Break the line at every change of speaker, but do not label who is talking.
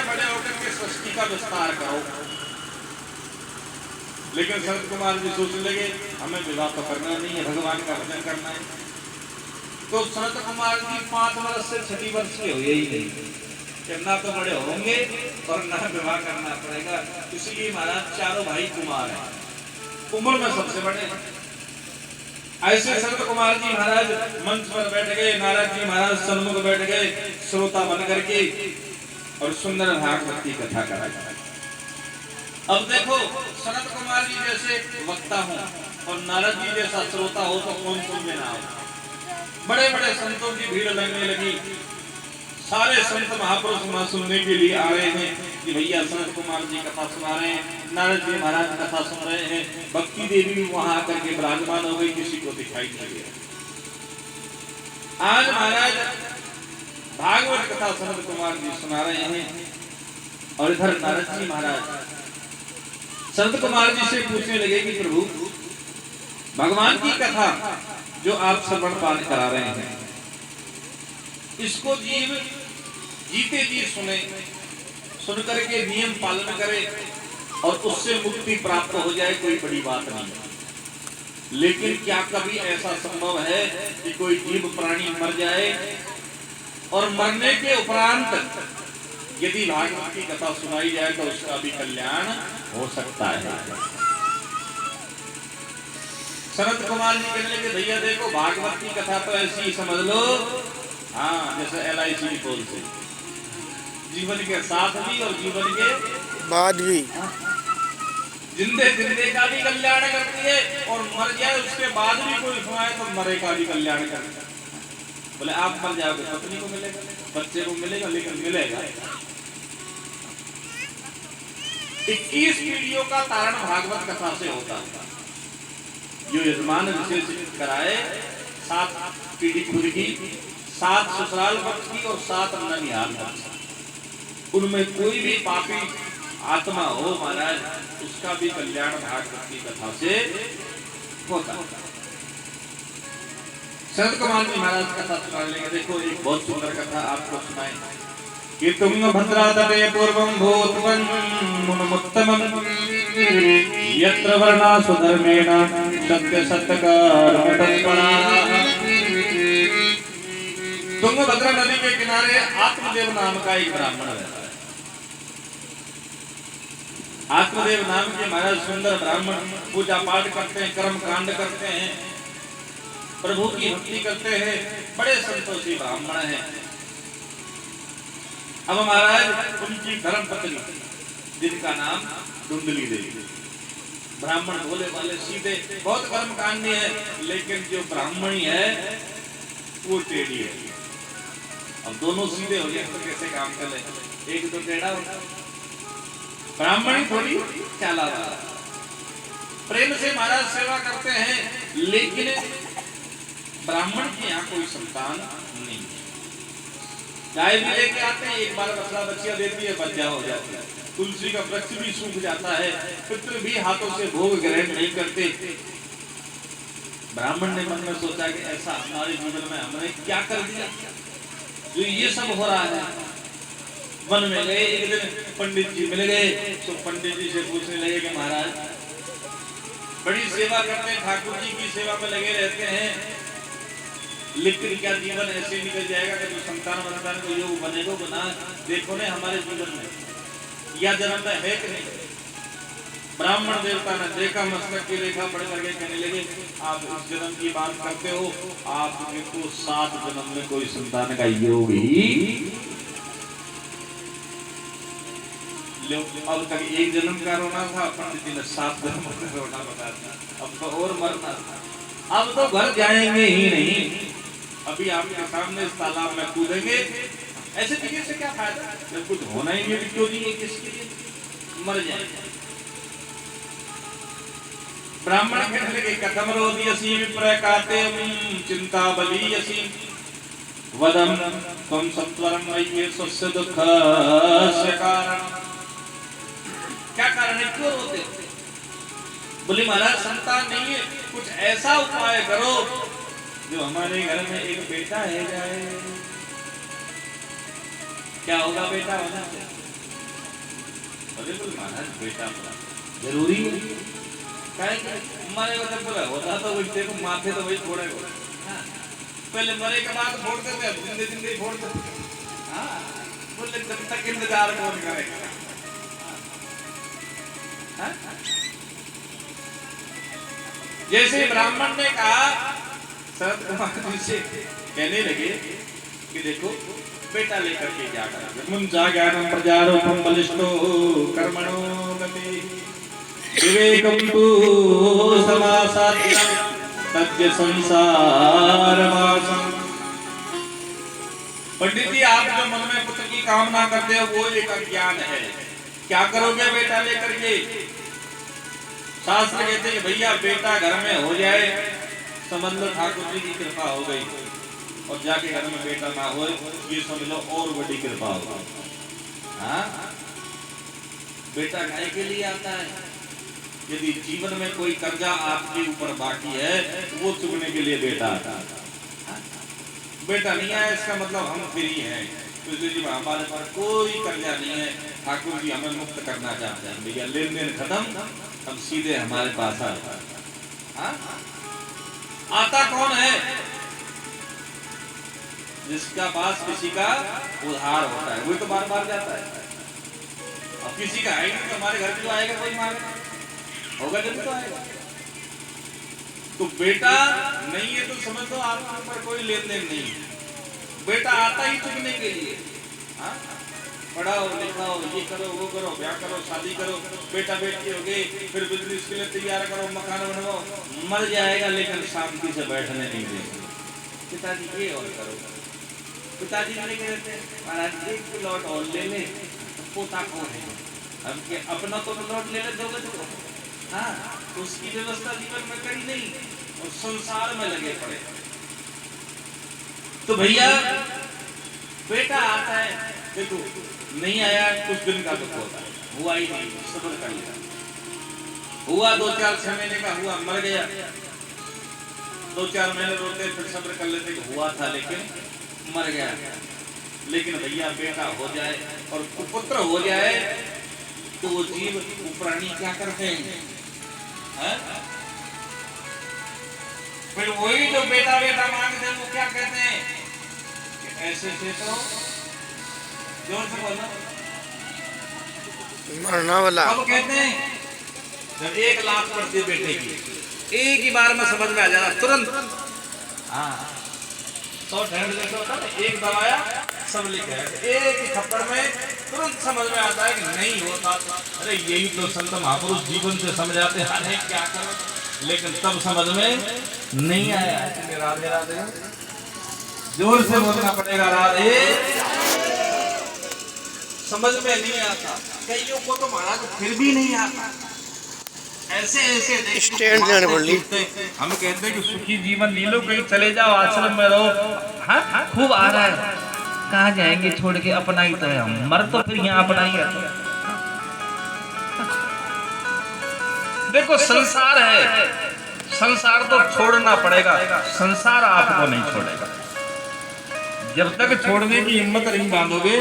बड़े होकर के सृष्टि का विस्तार करो। लेकिन शरद कुमार जी सोचने लगे हमें विवाह तो करना नहीं है, भगवान का भजन करना है। तो शरद कुमार जी 5 वर्ष से 6 वर्ष के हुए ही नहीं, ना तो बड़े होंगे और ना विवाह करना पड़ेगा। इसलिए महाराज चारों भाई कुमार हैं, उम्र में सबसे बड़े। ऐसे शरद कुमार जी महाराज मंच पर बैठ गए, नारद जी महाराज सन्मुख बैठ गए श्रोता बन करके और सुंदर भागवत की कथा करा। अब देखो सनत कुमार जी जैसे वक्ता हो और नारद जी जैसा श्रोता हो तो कौन सुनने ना हो। बड़े बड़े संतों की भीड़ लगने लगी, सारे संत महापुरुष वहां सुनने के लिए आ रहे हैं कि भैया सनत कुमार जी कथा सुना रहे हैं, नारद जी महाराज कथा सुन रहे हैं। भक्ति देवी भी वहां आकर के विराजमान हो गई, किसी को दिखाई नहीं दिया। आज महाराज भागवत कथा सनत कुमार जी सुना रहे हैं और इधर नारद जी महाराज सनत कुमार जी से पूछने लगे कि प्रभु भगवान की कथा जो आप श्रवण पाठ करा रहे हैं इसको जीव जीते जी सुने, सुन करके नियम पालन करे और उससे मुक्ति प्राप्त हो जाए, कोई बड़ी बात नहीं। लेकिन क्या कभी ऐसा संभव है कि कोई जीव प्राणी मर जाए और मरने के उपरांत यदि भागवत की कथा सुनाई जाए तो उसका भी कल्याण हो सकता है? सनत कुमार जी कहने लगे भैया देखो भागवत की कथा तो ऐसी समझ लो, हाँ जैसे LIC की पॉलिसी, जीवन के साथ भी और जीवन के
बाद भी,
जिंदे जिंदे का भी कल्याण करती है और मर जाए उसके बाद भी कोई सुनाए तो मरे का भी कल्याण करती है। बोले आप मर जाओगे पत्नी को मिलेगा, बच्चे को मिलेगा, लेकिन मिलेगा 21 पीढ़ियों का तारण भागवत कथा से होता है। जो यजमान विशेष कराए 7 पीढ़ी खुद की, 7 ससुराल पक्ष की और 7 ननिहाल पक्ष, उनमें कोई भी पापी आत्मा हो महाराज उसका भी कल्याण भागवत की कथा से होता है। सनत कुमार जी महाराज कथा सुना लेंगे। देखो एक बहुत सुंदर कथा आपको सुनाए कि तुंगभद्रा तटे पूर्वं भूतवन् मुनमुत्तमं यत्र वर्णा सुधर्मेण सत्य सत्यकर्म तत्पराः। तुंगभद्रा नदी के किनारे आत्मदेव नाम का एक ब्राह्मण रहता है। आत्मदेव नाम के महाराज सुंदर ब्राह्मण पूजा पाठ करते हैं, कर्म कांड करते हैं, प्रभु की भक्ति करते हैं, बड़े संतोषी ब्राह्मण हैं। अब महाराज उनकी धर्म पत्नी जिनका नाम धुंधली देवी, ब्राह्मण भोले वाले सीधे बहुत कर्म कांडी है, लेकिन जो ब्राह्मणी है वो टेढ़ी है। अब दोनों सीधे हो गए तो कैसे काम चले, एक तो टेढ़ा होता, ब्राह्मणी थोड़ी चालाक। प्रेम से महाराज सेवा करते हैं, लेकिन ब्राह्मण के यहाँ कोई संतान नहीं। गाय भी लेके आते हैं, एक बार बछड़ा बच्चियां देती है, बच्चा हो जाता है। तुलसी का वृक्ष भी सूख जाता है, पितृ भी हाथों से भोग ग्रहण नहीं करते। ब्राह्मण ने मन में सोचा कि ऐसा हमारे जीवन में हमने क्या कर दिया जो ये सब हो रहा है। वन में गए, एक दिन पंडित जी मिल गए तो पंडित जी से पूछने लगे कि महाराज बड़ी सेवा करते हैं, ठाकुर जी की सेवा में लगे रहते हैं, लेकिन क्या जीवन ऐसे निकल जाएगा कि जो संतान को योग बनेगा बना देखो ने हमारे जीवन में या जन्म है कि नहीं। ब्राह्मण देवता ने देखा, मस्तक की रेखा पढ़ करके कहने लगे आप इस जन्म की बात करते हो, आपको 7 जन्म में कोई संतान का योग ही। अब तक 1 जन्म का रोना था, पंडित जी ने 7 जन्म का रोना बता दिया। अब तो और मरना था, अब तो घर जाएंगे ही नहीं, अभी आपके सामने इस तालाब में कूदेंगे। ऐसे जीने से क्या फायदा जब कुछ होना ही नहीं, क्यों नहीं, किसके लिए मर जाएंगे। ब्राह्मण कहने लगे कथम रोदीयसी विप्रकाते चिंता बलीयसी वदम त्वं सत्वरं मय्ये स्वस्य दुःखस्य कारण। क्या कारण है, क्यों रोते हो? बोले महाराज संतान नहीं है, कुछ ऐसा उपाय करो जो हमारे घर में एक बेटा है जाए। क्या होगा बेटा होना से? अरे बोले महाराज बेटा जरूरी है, मरे का जब बोला होता तो वही देखो माथे तो वही फोड़े, पहले मरे के बाद फोड़ते थे, जिंदे जिंदे फोड़ते थे। बोले जब तक इंतजार कौन करेगा। जैसे ब्राह्मण ने कहा, शरद कुमार जी से कहने लगे कि देखो बेटा लेकर के क्या करेंगे। मुंजा ज्ञानम प्रजारोपम बलिष्ठो कर्मणो गति विवेकम तु समासाद्यम तज्ञ संसारवासम। पंडित जी आप जो मन में पुत्र की कामना करते हो वो एक अज्ञान है। क्या करोगे बेटा लेकर के? शास्त्र कहते हैं भैया बेटा घर में हो जाए समझ लो ठाकुर जी की कृपा हो गई, और जाके घर में बेटा ना हो ये समझ लो और बड़ी कृपा हो। हाँ बेटा गाय के लिए आता है। यदि जीवन में कोई कर्जा आपके ऊपर बाकी है वो चुकने के लिए बेटा आता है। बेटा नहीं आया इसका मतलब हम फ्री हैं, तो जी हमारे पास कोई कर्जा नहीं है, ठाकुर जी हमें मुक्त करना चाहते हैं भैया, लेन देन खत्म, हम सीधे हमारे पास आता कौन है? जिसका पास किसी का उधार होता है वही तो बार बार जाता है। अब किसी का है तो हमारे घर जो आएगा कोई मांगे होगा जब तो आएगा। तो बेटा नहीं है तो समझ लो आपके ऊपर कोई लेन देन नहीं है। बेटा आता ही चुकने के लिए। पढ़ाओ लिखाओ ये करो वो करो ब्याह करो शादी करो, बेटा बेटी हो गए, फिर बिजनेस के लिए तैयार करो, मकान बनवाओ, मर जाएगा लेकिन शांति से बैठने नहीं देगा। पिताजी ये और करो, पिताजी ने कहते महाराज एक प्लॉट और ले ले, पोता कौन है? अब के अपना तो प्लॉट ले ले दोगे तो उसकी व्यवस्था जीवन में करी नहीं और संसार में लगे पड़े। तो भैया बेटा आता है, देखो नहीं आया कुछ दिन का दुख होता है, हुआ ही नहीं सब्र कर लिया, हुआ 2-4-6 महीने का हुआ मर गया, 2-4 महीने रोते फिर सब्र कर लेते कि हुआ था लेकिन मर गया। लेकिन भैया बेटा हो जाए और पुत्र हो जाए तो वो जीव वो प्राणी क्या करते हैं? फिर वही जो बेटा बेटा मांगते हैं वो क्या कहते हैं कि ऐसे थे तो जोर से बोलो
मरना वाला।
अब कहते हैं जब 1 लाख पड़ती बेटे की एक ही बार में समझ में आ जाना तुरंत। 100-150 जैसा होता है, एक दबाया सब लिखा है, एक ही थप्पड़ में तुरंत समझ में आता है कि नहीं होता। अरे यही तो संत महापुरुष जीवन से समझाते हैं क्या करो, लेकिन तब समझ में नहीं आया। राधे राधे जोर से बोलना पड़ेगा राधे। समझ में नहीं आता, कईयों को तो महाराज फिर भी नहीं आता। ऐसे ऐसे
स्टैंड जाने पड़ ली।
हम कहते हैं कि सुखी जीवन ले लो, कहीं चले जाओ आश्रम में रहो। हाँ खूब आ रहा है, कहाँ जाएंगे छोड़ के, अपना ही तो है, हम मर तो फिर यहाँ अपना ही है। देखो संसार है, संसार तो छोड़ना पड़ेगा, संसार आपको नहीं छोड़ेगा। जब तक छोड़ने की हिम्मत नहीं बांधोगे